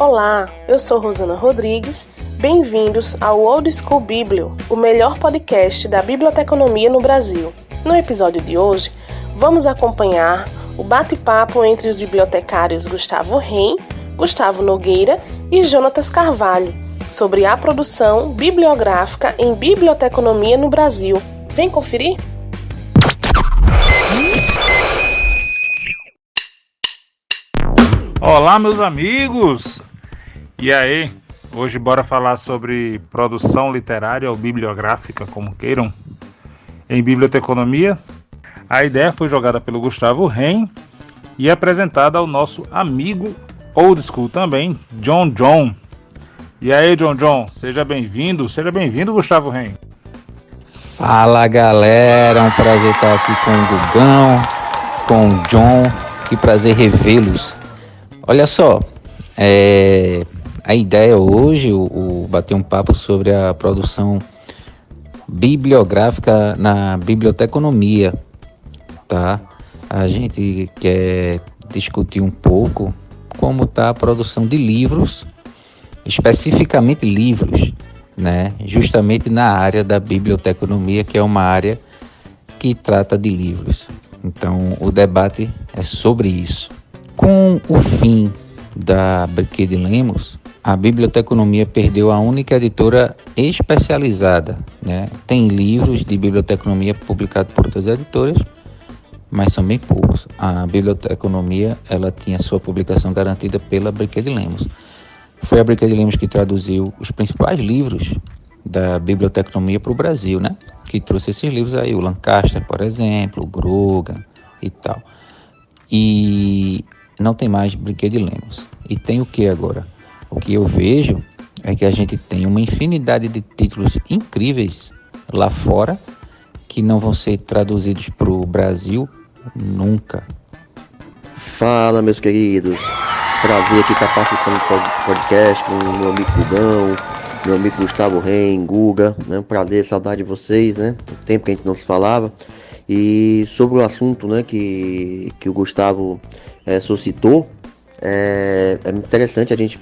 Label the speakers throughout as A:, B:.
A: Olá, eu sou Rosana Rodrigues, bem-vindos ao Old School Biblio, o melhor podcast da biblioteconomia no Brasil. No episódio de hoje, vamos acompanhar o bate-papo entre os bibliotecários Gustavo Reim, Gustavo Nogueira e Jonatas Carvalho sobre a produção bibliográfica em biblioteconomia no Brasil. Vem conferir?
B: Olá, meus amigos! E aí, hoje bora falar sobre produção literária ou bibliográfica, como queiram, em biblioteconomia. A ideia foi jogada pelo Gustavo Reim e apresentada ao nosso amigo Old School também, John. E aí, John, seja bem-vindo, Gustavo Reim.
C: Fala, galera, é um prazer estar aqui com o Gugão, com o John, que prazer revê-los. Olha só, a ideia hoje, o bater um papo sobre a produção bibliográfica na biblioteconomia, tá? A gente quer discutir um pouco como está a produção de livros, especificamente livros, né? Justamente na área da biblioteconomia, que é uma área que trata de livros. Então, o debate é sobre isso. Com o fim da Brinquedo Lemos, a biblioteconomia perdeu a única editora especializada, né? Tem livros de biblioteconomia publicados por outras editoras, mas são bem poucos. A biblioteconomia, ela tinha sua publicação garantida pela Brinquedo Lemos. Foi a Brinquedo Lemos que traduziu os principais livros da biblioteconomia para o Brasil, né? Que trouxe esses livros aí, o Lancaster, por exemplo, o Grogan e tal. E não tem mais Brinquedo Lemos. E tem o que agora? O que eu vejo é que a gente tem uma infinidade de títulos incríveis lá fora que não vão ser traduzidos para o Brasil nunca.
D: Fala, meus queridos. Prazer aqui estar participando do podcast com o meu amigo Gugão, meu amigo Gustavo Reim, Guga, né? Prazer, saudade de vocês, né? Tempo que a gente não se falava. E sobre o assunto, né, que o Gustavo suscitou, é interessante a gente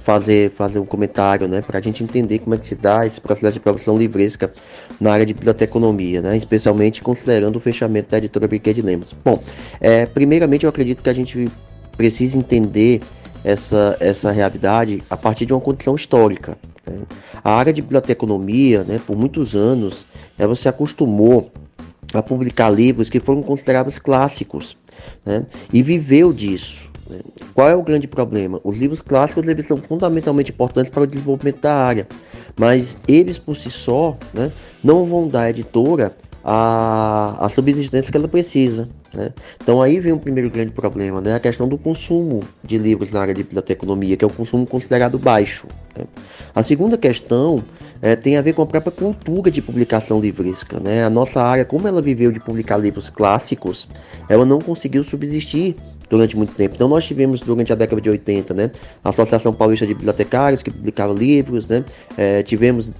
D: fazer um comentário, né, para a gente entender como é que se dá esse processo de produção livresca na área de biblioteconomia, né, especialmente considerando o fechamento da editora Brinquedo Lemos. Bom, primeiramente eu acredito que a gente precisa entender essa realidade a partir de uma condição histórica, né? A área de biblioteconomia, né, por muitos anos, ela se acostumou a publicar livros que foram considerados clássicos, né, e viveu disso. Né? Qual é o grande problema? Os livros clássicos, eles são fundamentalmente importantes para o desenvolvimento da área, mas eles por si só, né, não vão dar à editora a subsistência que ela precisa, né? Então aí vem o primeiro grande problema, né? A questão do consumo de livros na área de biblioteconomia, que é o consumo considerado baixo, né? A segunda questão tem a ver com a própria cultura de publicação livresca, né? A nossa área, como ela viveu de publicar livros clássicos, ela não conseguiu subsistir durante muito tempo. Então nós tivemos durante a década de 80, né, a Associação Paulista de Bibliotecários, que publicava livros, né, tivemos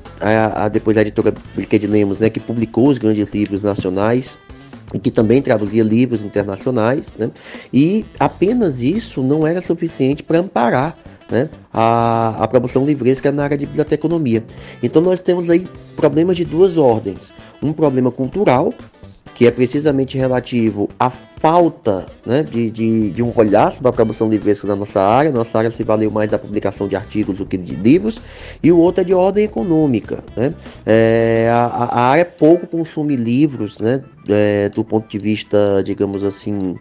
D: depois a editora Brinquedo Lemos, né, que publicou os grandes livros nacionais e que também traduzia livros internacionais, né, e apenas isso não era suficiente para amparar, né, a produção livresca na área de biblioteconomia. Então nós temos aí problemas de duas ordens: um problema cultural, que é precisamente relativo à falta, né, de um olhar sobre a produção livresca na nossa área. Nossa área se valeu mais da publicação de artigos do que de livros. E o outro é de ordem econômica, né? A área pouco consome livros, né, do ponto de vista, digamos assim,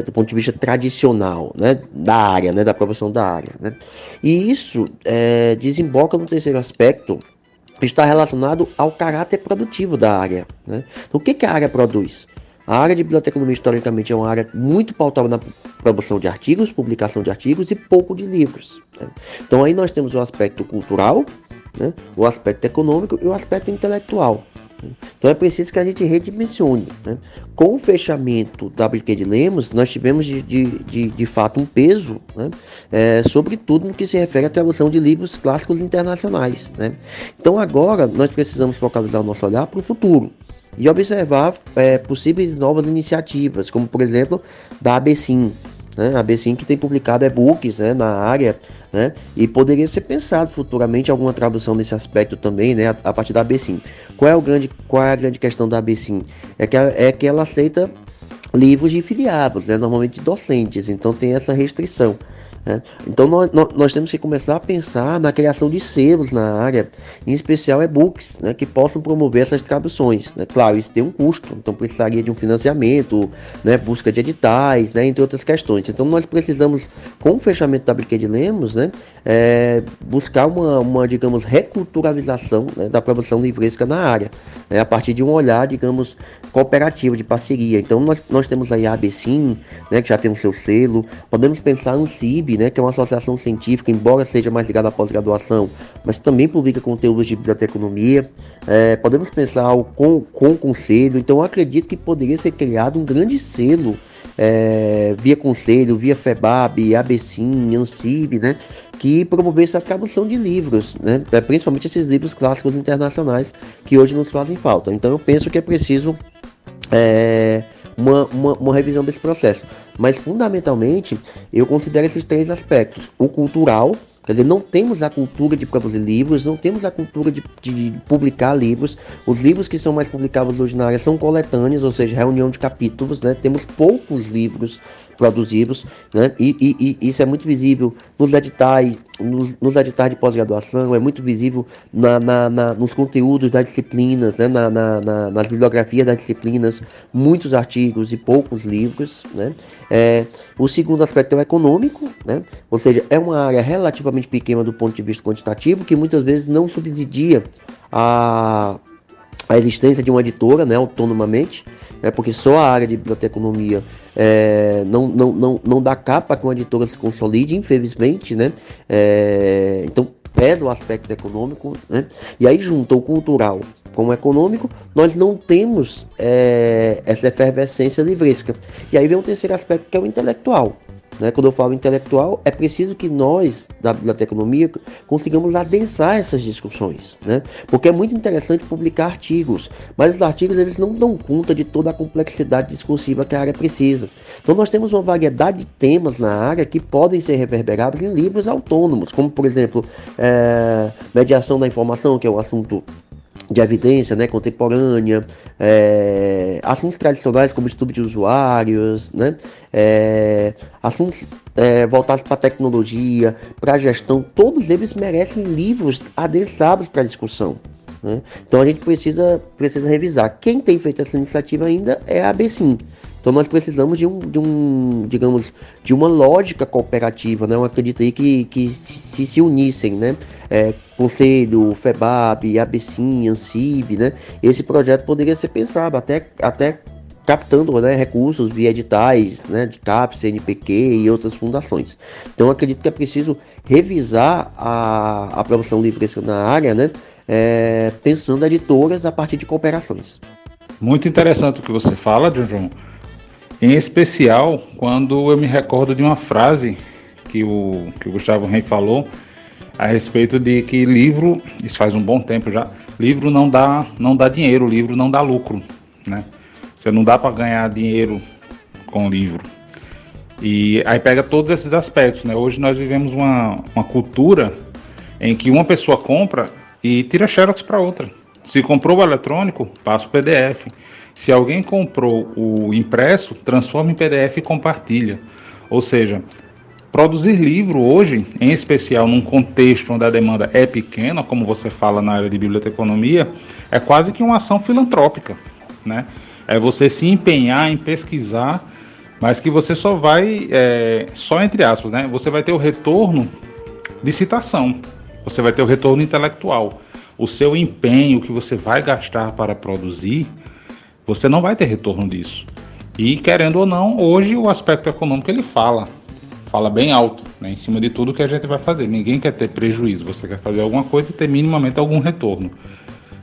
D: do ponto de vista tradicional, né, da área, né, da produção da área, né? E isso desemboca no terceiro aspecto, está relacionado ao caráter produtivo da área, né? Então, o que a área produz? A área de biblioteconomia, historicamente, é uma área muito pautada na produção de artigos, publicação de artigos e pouco de livros, né? Então, aí nós temos o aspecto cultural, né, o aspecto econômico e o aspecto intelectual. Então é preciso que a gente redimensione, né? Com o fechamento da Brinquedo Lemos, nós tivemos de fato um peso, né, sobretudo no que se refere à tradução de livros clássicos internacionais, né? Então agora nós precisamos focalizar o nosso olhar para o futuro e observar possíveis novas iniciativas, como por exemplo da ABCIM, né? A ABSIM que tem publicado e-books, né, na área, né? E poderia ser pensado futuramente alguma tradução nesse aspecto também, né, a partir da ABSIM. Qual é a grande questão da ABSIM? É que ela aceita livros de filiados, né, normalmente de docentes, então tem essa restrição. Então nós temos que começar a pensar na criação de selos na área, em especial e-books, né, que possam promover essas traduções, né? Claro, isso tem um custo, então precisaria de um financiamento, né, busca de editais, né, entre outras questões. Então nós precisamos, com o fechamento da Brinquedo de Lemos, né, buscar uma, digamos, reculturalização, né, da produção livresca na área, né, a partir de um olhar, digamos, cooperativo, de parceria. Então nós temos aí a ABSIM, né, que já tem o seu selo, podemos pensar no CIB, né, que é uma associação científica, embora seja mais ligada à pós-graduação, mas também publica conteúdos de biblioteconomia. Podemos pensar com o conselho. Então eu acredito que poderia ser criado um grande selo, via conselho, via FEBAB, ABSIM, ANCIB, né, que promovesse a tradução de livros, né, principalmente esses livros clássicos internacionais que hoje nos fazem falta. Então eu penso que é preciso uma revisão desse processo. Mas fundamentalmente eu considero esses três aspectos: o cultural, quer dizer, não temos a cultura de produzir livros, não temos a cultura de publicar livros. Os livros que são mais publicados hoje na área são coletâneos, ou seja, reunião de capítulos, né? Temos poucos livros produzidos, né? E isso é muito visível nos editais, nos editais de pós-graduação, é muito visível nos conteúdos das disciplinas, né? Nas bibliografias das disciplinas, muitos artigos e poucos livros, né? O segundo aspecto é o econômico, né? Ou seja, é uma área relativamente pequena do ponto de vista quantitativo, que muitas vezes não subsidia a existência de uma editora, né, autonomamente, porque só a área de biblioteconomia não dá capa que uma editora se consolide, infelizmente, né? Então pesa o aspecto econômico, né? E aí junta o cultural com o econômico, nós não temos essa efervescência livresca. E aí vem um terceiro aspecto, que é o intelectual. Né? Quando eu falo intelectual, é preciso que nós, da biblioteconomia, consigamos adensar essas discussões, né? Porque é muito interessante publicar artigos, mas os artigos eles não dão conta de toda a complexidade discursiva que a área precisa. Então nós temos uma variedade de temas na área que podem ser reverberados em livros autônomos, como por exemplo, mediação da informação, que é um assunto de evidência, né, contemporânea, assuntos tradicionais como estudo de usuários, né, assuntos voltados para a tecnologia, para a gestão, todos eles merecem livros adensados para a discussão, né? Então a gente precisa revisar. Quem tem feito essa iniciativa ainda é a ABSIM. Então nós precisamos digamos, de uma lógica cooperativa, né? Eu acredito aí que se unissem, né? Conselho, FEBAB, ABSIM, ANCIB, né? Esse projeto poderia ser pensado até captando, né, recursos via editais, né, de CAPES, CNPq e outras fundações. Então eu acredito que é preciso revisar a produção livresca na área, né? Pensando editoras a partir de cooperações.
B: Muito interessante o que você fala, João. Em especial, quando eu me recordo de uma frase que o Gustavo Reis falou a respeito de que livro, isso faz um bom tempo já, livro não dá dinheiro, livro não dá lucro, né? Você não dá para ganhar dinheiro com livro. E aí pega todos esses aspectos, né? Hoje nós vivemos uma cultura em que uma pessoa compra e tira xerox para outra. Se comprou o eletrônico, passa o PDF. Se alguém comprou o impresso, transforma em PDF e compartilha. Ou seja, produzir livro hoje, em especial num contexto onde a demanda é pequena, como você fala na área de biblioteconomia, é quase que uma ação filantrópica, né? É você se empenhar em pesquisar, mas que você só vai, só entre aspas, né? Você vai ter o retorno de citação, você vai ter o retorno intelectual. O seu empenho que você vai gastar para produzir, você não vai ter retorno disso. E querendo ou não, hoje o aspecto econômico ele fala bem alto, né, em cima de tudo que a gente vai fazer. Ninguém quer ter prejuízo, você quer fazer alguma coisa e ter minimamente algum retorno.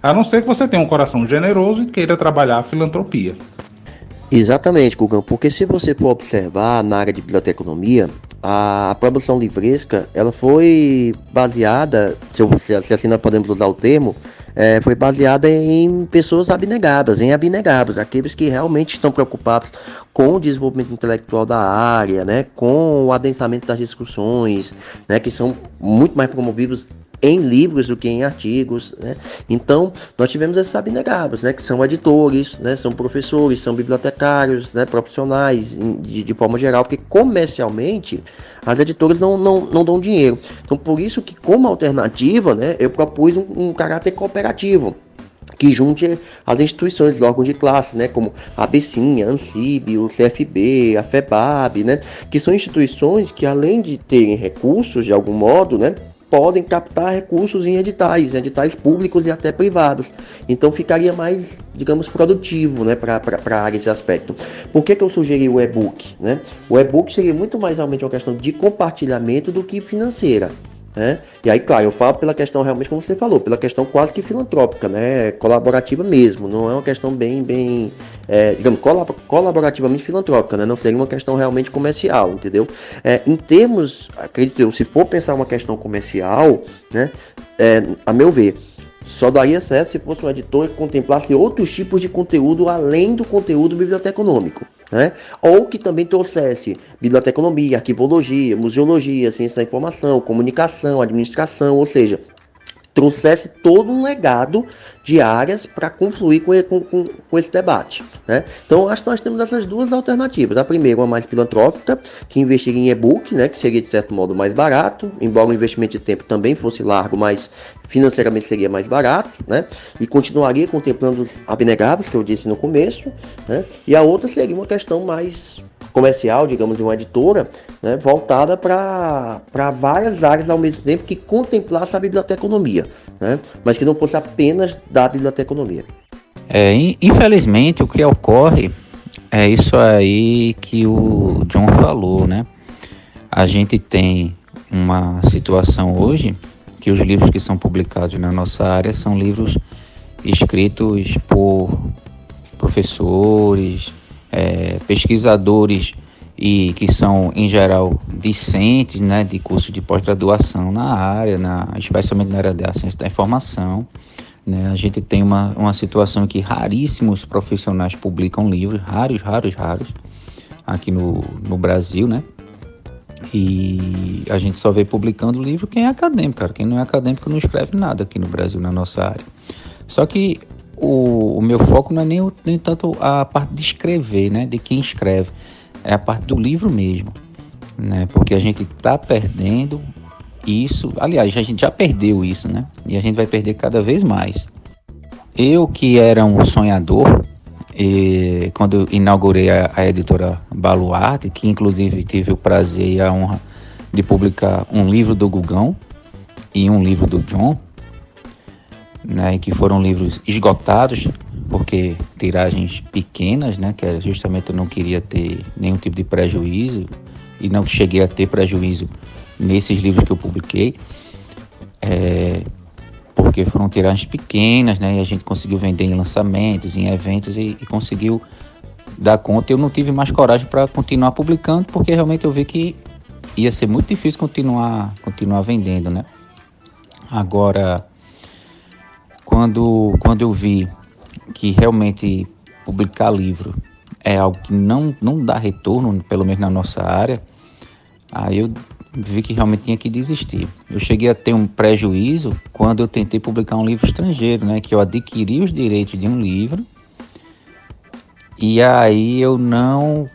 B: A não ser que você tenha um coração generoso e queira trabalhar a filantropia.
D: Exatamente, Gugão, porque se você for observar na área de biblioteconomia, a produção livresca, ela foi baseada, se assim nós podemos usar o termo, foi baseada em pessoas abnegadas, aqueles que realmente estão preocupados com o desenvolvimento intelectual da área, né, com o adensamento das discussões, né, que são muito mais promovidos em livros do que em artigos, né? Então, nós tivemos esses abnegados, né, que são editores, né, são professores, são bibliotecários, né, profissionais de forma geral, porque comercialmente as editoras não dão dinheiro. Então, por isso que, como alternativa, né, eu propus um caráter cooperativo, que junte as instituições, órgãos de classe, né, como a ABCIM, a ANCIB, o CFB, a FEBAB, né, que são instituições que, além de terem recursos, de algum modo, né, podem captar recursos em editais públicos e até privados. Então ficaria mais, digamos, produtivo, né, para a área esse aspecto. Por que eu sugeri o e-book? Né? O e-book seria muito mais realmente uma questão de compartilhamento do que financeira. Né? E aí, claro, eu falo pela questão realmente, como você falou, pela questão quase que filantrópica, né? Colaborativa mesmo, não é uma questão digamos, colaborativamente filantrópica, né? Não seria uma questão realmente comercial, entendeu? Em termos, acredito eu, se for pensar uma questão comercial, né? A meu ver, só daria certo se fosse um editor que contemplasse outros tipos de conteúdo além do conteúdo biblioteconômico, né? Ou que também trouxesse biblioteconomia, arquivologia, museologia, ciência da informação, comunicação, administração, ou seja, trouxesse todo um legado de áreas para confluir com esse debate, né? Então, acho que nós temos essas duas alternativas. A primeira, uma mais filantrópica, que investiria em e-book, né, que seria de certo modo mais barato, embora o investimento de tempo também fosse largo, mas financeiramente seria mais barato, né? E continuaria contemplando os abnegados, que eu disse no começo, né? E a outra seria uma questão mais comercial, digamos, de uma editora, né, voltada para várias áreas ao mesmo tempo, que contemplasse a biblioteconomia, né, mas que não fosse apenas da biblioteconomia.
C: Infelizmente, o que ocorre é isso aí que o John falou, né? A gente tem uma situação hoje que os livros que são publicados na nossa área são livros escritos por professores, pesquisadores e que são, em geral, discentes, né, de curso de pós-graduação na área, especialmente na área da ciência da informação, né? A gente tem uma situação em que raríssimos profissionais publicam livros, raros, aqui no Brasil, né? E a gente só vê publicando livro quem é acadêmico, cara. Quem não é acadêmico não escreve nada aqui no Brasil, na nossa área. Só que o meu foco não é nem tanto a parte de escrever, né, de quem escreve, é a parte do livro mesmo, né, porque a gente está perdendo isso, aliás, a gente já perdeu isso, né, e a gente vai perder cada vez mais. Eu que era um sonhador, quando eu inaugurei a editora Baluarte, que inclusive tive o prazer e a honra de publicar um livro do Gugão e um livro do John, né, que foram livros esgotados, porque tiragens pequenas, né, que justamente eu não queria ter nenhum tipo de prejuízo, e não cheguei a ter prejuízo nesses livros que eu publiquei, porque foram tiragens pequenas, né, e a gente conseguiu vender em lançamentos, em eventos, e conseguiu dar conta. Eu não tive mais coragem para continuar publicando, porque realmente eu vi que ia ser muito difícil continuar vendendo, né. Agora, quando eu vi que realmente publicar livro é algo que não dá retorno, pelo menos na nossa área, aí eu vi que realmente tinha que desistir. Eu cheguei a ter um prejuízo quando eu tentei publicar um livro estrangeiro, né, que eu adquiri os direitos de um livro e aí eu não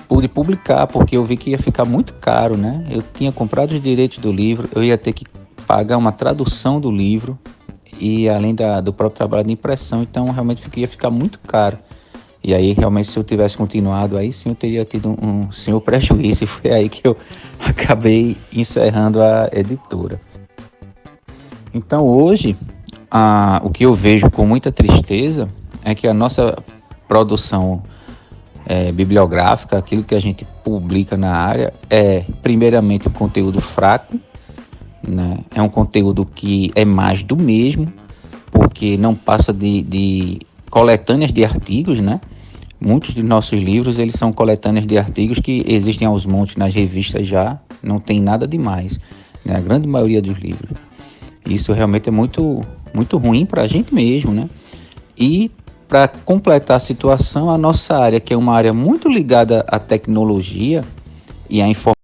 C: pude publicar, porque eu vi que ia ficar muito caro, né? Eu tinha comprado os direitos do livro, eu ia ter que pagar uma tradução do livro, e além do próprio trabalho de impressão, então realmente ia ficar muito caro. E aí realmente, se eu tivesse continuado, aí sim eu teria tido um senhor prejuízo, e foi aí que eu acabei encerrando a editora. Então hoje, o que eu vejo com muita tristeza é que a nossa produção bibliográfica, aquilo que a gente publica na área, é primeiramente um conteúdo fraco, né? É um conteúdo que é mais do mesmo, porque não passa de coletâneas de artigos, né? Muitos de nossos livros, eles são coletâneas de artigos que existem aos montes nas revistas já, não tem nada demais, né? A grande maioria dos livros. Isso realmente é muito, muito ruim para a gente mesmo, né? E para completar a situação, a nossa área, que é uma área muito ligada à tecnologia e à informação,